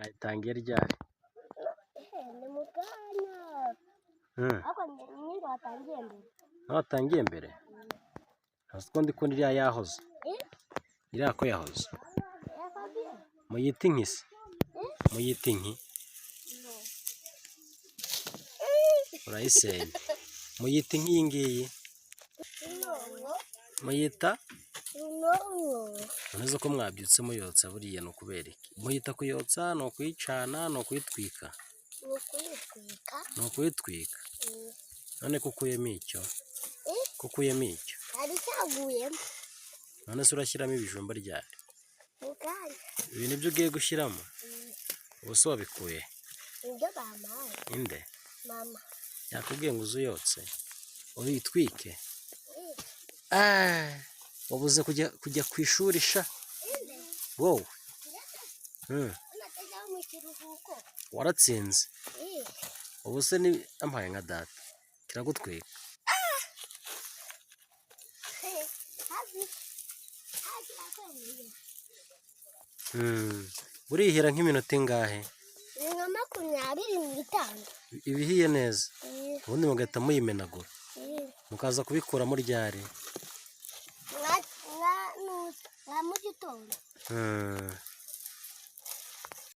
Mwayitangiye ryari? Ni mu kanya. Ariko nyine watangiye mbere. Watangiye mbere? Ntazi ko ndi ko iriya yahoze. Iriya ko yahoze. Muyita inki se? Muyita inki? Urayisenya. Muyita inki iyi ngiyi? Muyita? Ntuzi ko mwabyutse muyotsa buriya ni ukubera iki? Muyita kuyotsa, ni ukuyicana, ni ukuyitwika? Ni ukuyitwika? None ko ukuyemo icyo? Ko ukuyemo icyo? Hari icyaguyemo. None se urashyiramo ibijumba ryari? Mu kanya. Ibi nibyo ugiye gushyiramo? Ubu se wabikuye? Nibyo bampaye. Inde? Mama. Yakubwiye ngo uze uyotse? Uyitwike? Wabuze kujya ku ishuri sha? Wowe? Waratsinze? Ubu se ni ampaye nka data kiragutwika? Burihira nk'iminota ingahe? Ni nka 25. Ibihiye neza? Ubundi mugahita muyimenagura mukaza kubikuramo ryari? Nka mu gitondo.